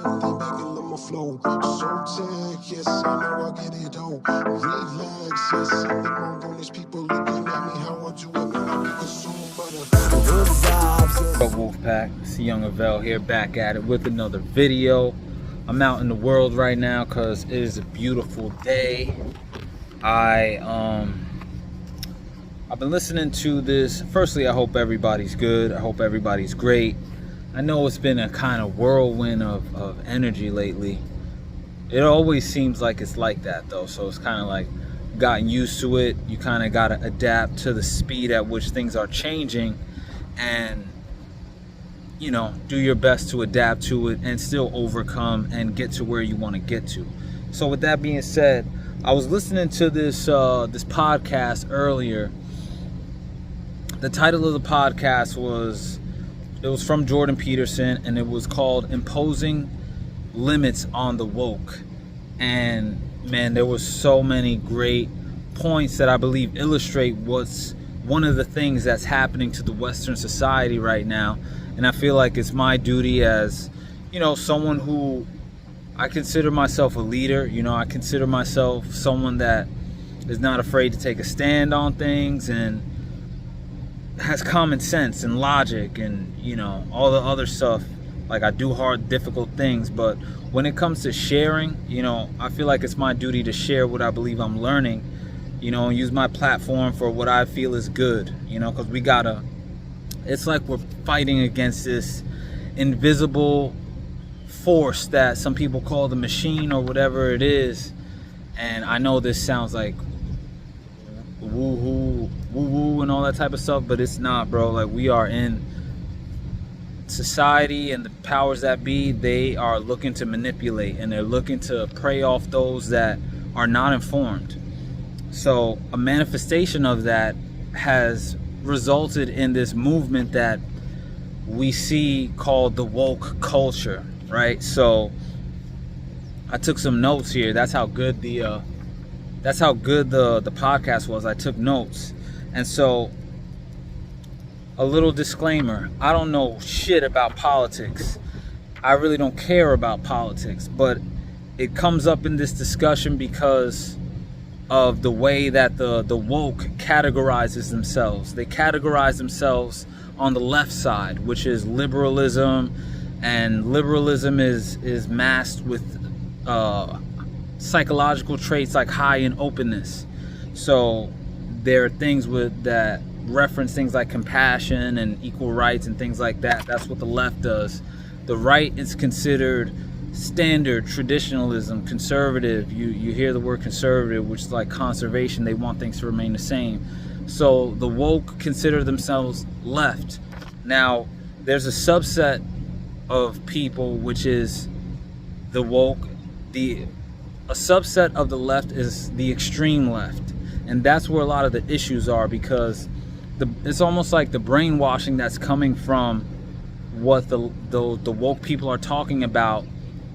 they begging on my flow. So tech, yes, I know I get it on. Relax, yes, I'm the wrong on these people looking at me how I do it, man, I be consumed by the good vibes. What Wolfpack, it's Yungavelle here, back at it with another video. I'm out in the world right now because it is a beautiful day. I've been listening to this. Firstly, I hope everybody's good. I hope everybody's great. I know it's been a kind of whirlwind of energy lately. It always seems like it's like that though, so it's kind of like gotten used to it. You kind of got to adapt to the speed at which things are changing, and you know, do your best to adapt to it and still overcome and get to where you want to get to. So with that being said, I was listening to this this podcast earlier. The title of the podcast was from Jordan Peterson, and it was called Imposing Limits on the Woke. And man, there was so many great points that I believe illustrate what's one of the things that's happening to the Western society right now. And I feel like it's my duty as, you know, someone who I consider myself a leader. You know, I consider myself someone that is not afraid to take a stand on things and has common sense and logic and, you know, all the other stuff. Like, I do hard, difficult things, but when it comes to sharing, you know, I feel like it's my duty to share what I believe I'm learning, you know, and use my platform for what I feel is good, you know, because we gotta, it's like we're fighting against this invisible force that some people call the machine or whatever it is. And I know this sounds like woo-woo and all that type of stuff, but it's not, bro. Like, we are in society, and the powers that be, they are looking to manipulate, and they're looking to prey off those that are not informed. So a manifestation of that has resulted in this movement that we see called the woke culture, right? So I took some notes here. That's how good the podcast was. I took notes. And so, a little disclaimer, I don't know shit about politics. I really don't care about politics, but it comes up in this discussion because of the way that the woke categorizes themselves. They categorize themselves on the left side, which is liberalism, and liberalism is masked with psychological traits like high in openness. So there are things that reference things like compassion and equal rights and things like that. That's what the left does. The right is considered standard traditionalism, conservative. You hear the word conservative, which is like conservation. They want things to remain the same. So the woke consider themselves left. Now there's a subset of people which is the woke. A subset of the left is the extreme left, and that's where a lot of the issues are, because it's almost like the brainwashing that's coming from what the woke people are talking about.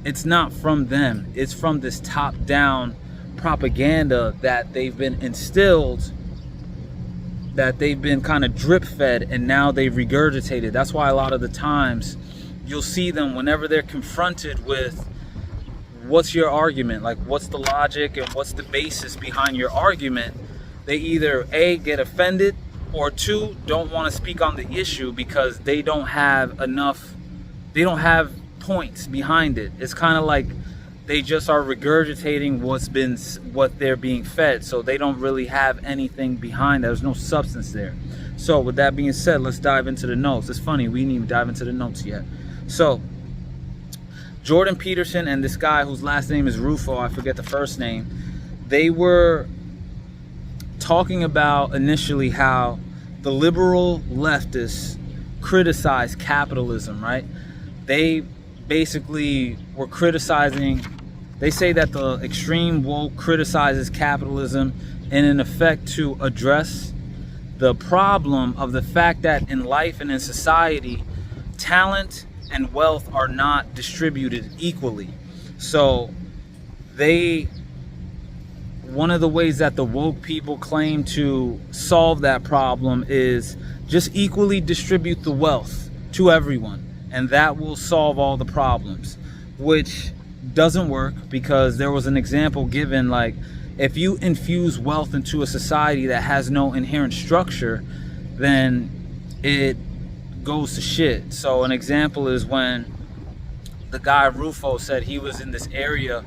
It's not from them. It's from this top-down propaganda that they've been instilled, that they've been kind of drip-fed, and now they've regurgitated. That's why a lot of the times you'll see them, whenever they're confronted with what's your argument, like what's the logic and what's the basis behind your argument, they either A, get offended, or two, don't want to speak on the issue because they don't have enough, they don't have points behind it. It's kind of like they just are regurgitating what they're being fed, so they don't really have anything behind that. There's no substance there. So with that being said, let's dive into the notes. It's funny, we didn't even dive into the notes yet. So Jordan Peterson and this guy whose last name is Rufo, I forget the first name, they were talking about initially how the liberal leftists criticize capitalism, right? They basically were criticizing, they say that the extreme woke criticizes capitalism in effect to address the problem of the fact that in life and in society, talent and wealth are not distributed equally. So one of the ways that the woke people claim to solve that problem is just equally distribute the wealth to everyone, and that will solve all the problems. which doesn't work, because there was an example given, like, if you infuse wealth into a society that has no inherent structure, then it goes to shit. So an example is when the guy Rufo said he was in this area,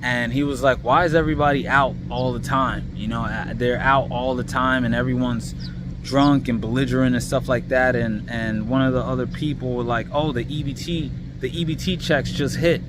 and he was like, why is everybody out all the time? You know, they're out all the time and everyone's drunk and belligerent and stuff like that. And one of the other people were like, oh, the EBT checks just hit.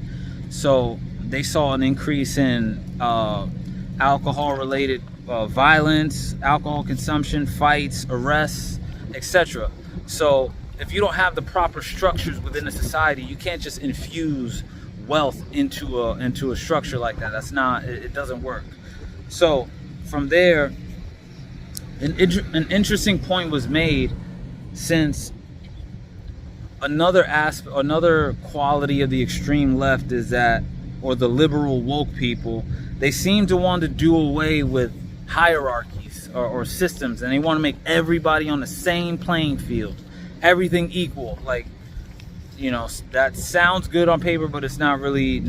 So they saw an increase in alcohol related violence, alcohol consumption, fights, arrests, etc. So if you don't have the proper structures within a society, you can't just infuse wealth into a structure like that. That's not, it doesn't work. So from there, an interesting point was made, since another quality of the extreme left is that, or the liberal woke people, they seem to want to do away with hierarchies or systems, and they want to make everybody on the same playing field, everything equal. Like, you know, that sounds good on paper, but it's not really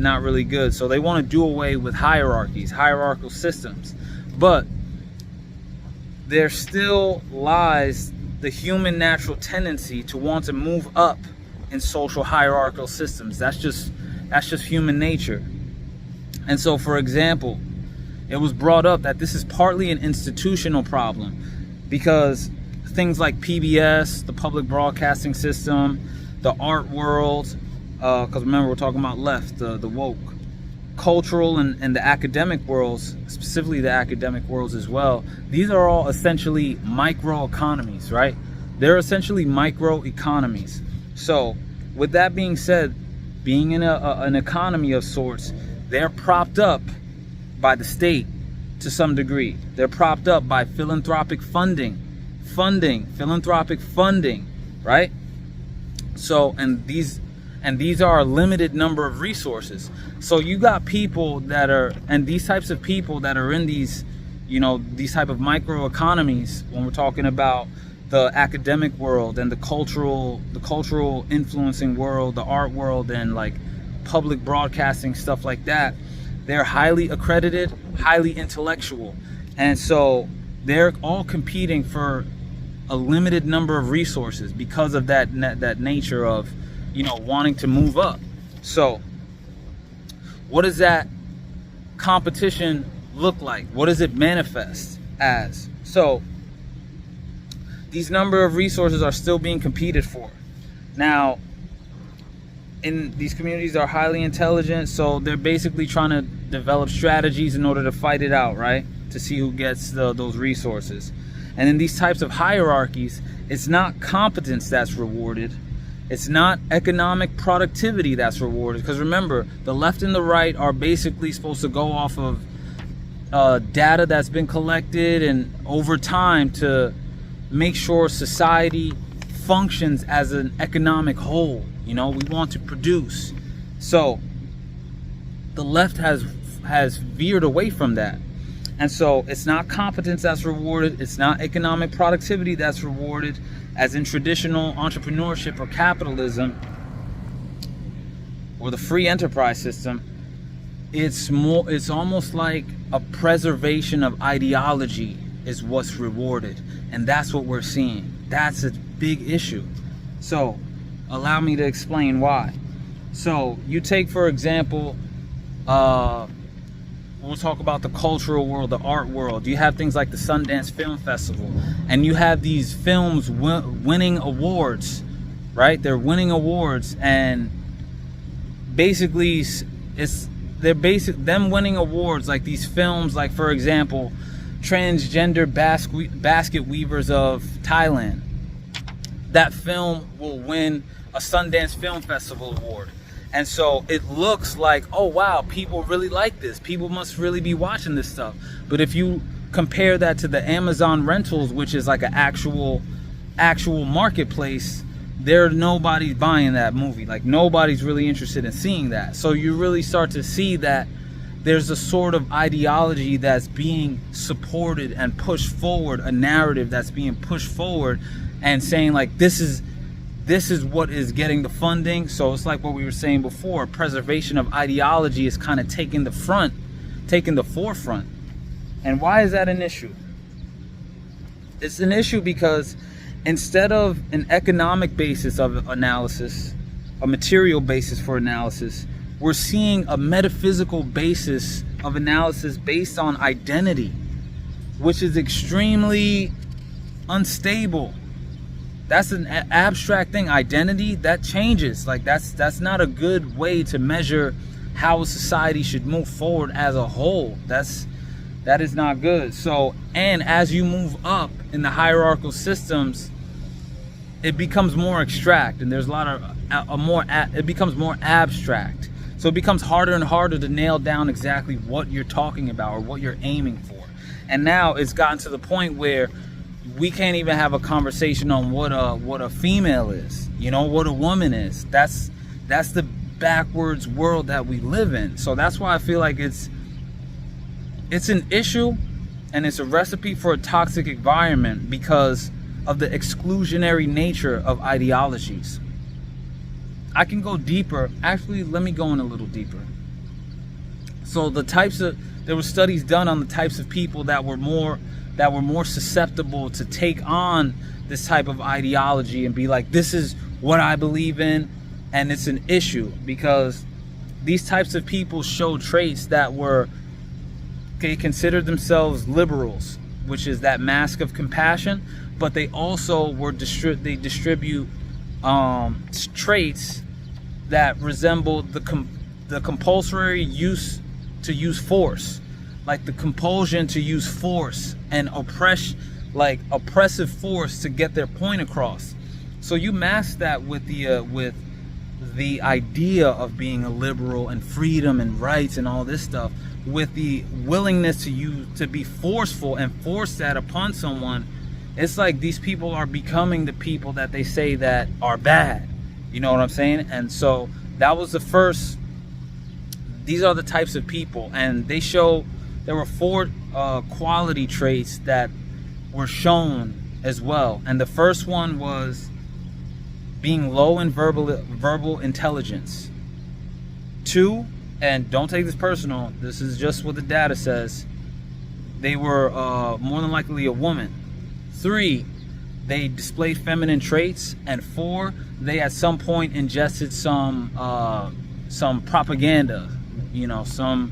good. So they want to do away with hierarchies, hierarchical systems. But there still lies the human natural tendency to want to move up in social hierarchical systems. That's just human nature. And so, for example, it was brought up that this is partly an institutional problem, because things like PBS, the public broadcasting system, the art world, because remember, we're talking about left, the woke, cultural and the academic worlds, specifically the academic worlds as well. These are all essentially micro economies, right? They're essentially micro economies. So with that being said, being in an economy of sorts, they're propped up by the state to some degree. They're propped up by philanthropic philanthropic funding, right? So, and these are a limited number of resources. So you got people that are, and these types of people that are in these, you know, these type of micro economies, when we're talking about the academic world and the cultural influencing world, the art world, and like public broadcasting, stuff like that, they're highly accredited, highly intellectual. And so they're all competing for a limited number of resources because of that nature of, you know, wanting to move up. So what does that competition look like? What does it manifest as? So these number of resources are still being competed for. Now, in these communities are highly intelligent, so they're basically trying to develop strategies in order to fight it out, right? To see who gets those resources. And in these types of hierarchies, it's not competence that's rewarded. It's not economic productivity that's rewarded. Because remember, the left and the right are basically supposed to go off of data that's been collected and over time to make sure society functions as an economic whole. You know, we want to produce. So the left has veered away from that. And so it's not competence that's rewarded. It's not economic productivity that's rewarded, as in traditional entrepreneurship or capitalism or the free enterprise system. It's almost like a preservation of ideology is what's rewarded. And that's what we're seeing. That's a big issue. So allow me to explain why. So you take, for example, we'll talk about the cultural world, the art world. You have things like the Sundance Film Festival, and you have these films winning awards, right? They're winning awards, and basically them winning awards, like these films, like for example, Transgender Basket Weavers of Thailand. That film will win a Sundance Film Festival award. And so it looks like, oh wow, people really like this. People must really be watching this stuff. But if you compare that to the Amazon rentals, which is like an actual marketplace, nobody's buying that movie. Like nobody's really interested in seeing that. So you really start to see that there's a sort of ideology that's being supported and pushed forward, a narrative that's being pushed forward and saying like, this is this is what is getting the funding. So it's like what we were saying before, preservation of ideology is kind of taking the forefront. And why is that an issue? It's an issue because instead of an economic basis of analysis, a material basis for analysis, we're seeing a metaphysical basis of analysis based on identity, which is extremely unstable. That's an abstract thing. Identity, that changes. Like that's not a good way to measure how a society should move forward as a whole. That is not good. So, and as you move up in the hierarchical systems, it becomes more abstract, and there's a lot of it becomes more abstract. So it becomes harder and harder to nail down exactly what you're talking about or what you're aiming for. And now it's gotten to the point where we can't even have a conversation on what a female is, what a woman is. That's the backwards world that we live in. So that's why I feel like it's an issue, and it's a recipe for a toxic environment because of the exclusionary nature of ideologies. I can go deeper. Actually, let me go in a little deeper. So there were studies done on the types of people that were more susceptible to take on this type of ideology and be like, this is what I believe in. And it's an issue because these types of people show traits that they considered themselves liberals, which is that mask of compassion, but they also distribute traits that resemble the compulsory use force, like the compulsion to use force and oppressive force to get their point across. So you mask that with the idea of being a liberal and freedom and rights and all this stuff, with the willingness to be forceful and force that upon someone. It's like these people are becoming the people that they say that are bad. You know what I'm saying? And so that was the first. These are the types of people, and there were 4 quality traits that were shown as well. And the first one was being low in verbal intelligence. 2, and don't take this personal, this is just what the data says, they were more than likely a woman. 3, they displayed feminine traits. And 4, they at some point ingested some propaganda, some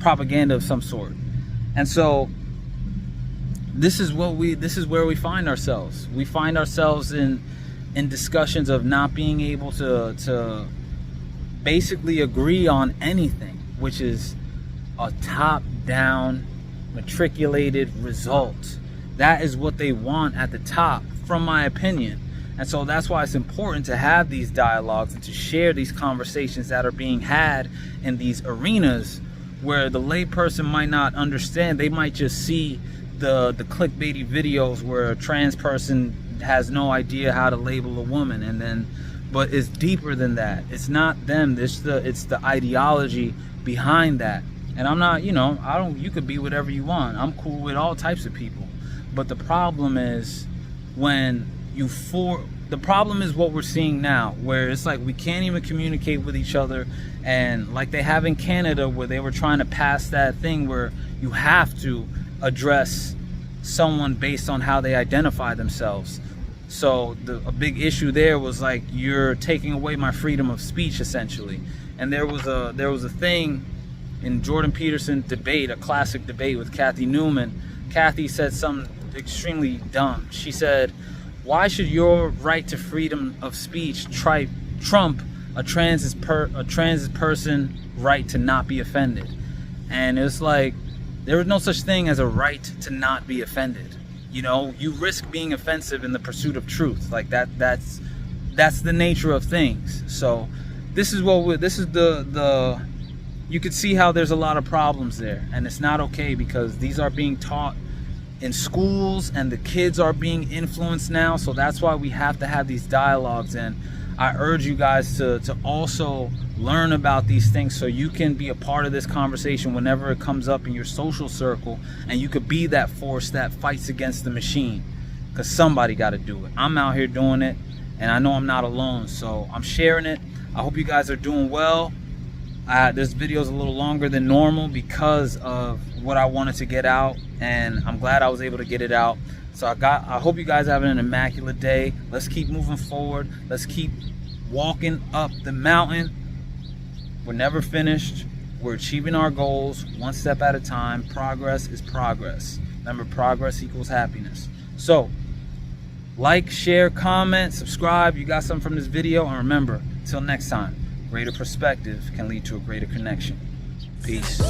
propaganda of some sort. And so this is where we find ourselves. We find ourselves in discussions of not being able to basically agree on anything, which is a top-down matriculated result. That is what they want at the top, from my opinion. And so that's why it's important to have these dialogues and to share these conversations that are being had in these arenas where the layperson might not understand. They might just see the clickbaity videos where a trans person has no idea how to label a woman, but it's deeper than that. It's not them, it's the ideology behind that. And I'm not, you could be whatever you want. I'm cool with all types of people. But the problem is the problem is what we're seeing now, where it's like we can't even communicate with each other. And like they have in Canada, where they were trying to pass that thing where you have to address someone based on how they identify themselves. So a big issue there was like, you're taking away my freedom of speech, essentially. And there was a thing in Jordan Peterson's debate, a classic debate with Kathy Newman. Kathy said something extremely dumb. She said, why should your right to freedom of speech trump a trans person right to not be offended? And it's like, there is no such thing as a right to not be offended. You risk being offensive in the pursuit of truth. Like that's the nature of things. So this is the you could see how there's a lot of problems there, and it's not okay, because these are being taught in schools and the kids are being influenced now. So that's why we have to have these dialogues, and I urge you guys to also learn about these things so you can be a part of this conversation whenever it comes up in your social circle, and you could be that force that fights against the machine, because somebody got to do it. I'm out here doing it, and I know I'm not alone, so I'm sharing it. I hope you guys are doing well. This video is a little longer than normal because of what I wanted to get out, and I'm glad I was able to get it out. So I hope you guys are having an immaculate day. Let's keep moving forward. Let's keep walking up the mountain. We're never finished. We're achieving our goals one step at a time. Progress is progress. Remember, progress equals happiness. So like, share, comment, subscribe. You got something from this video, and remember, until next time, greater perspective can lead to a greater connection. Peace.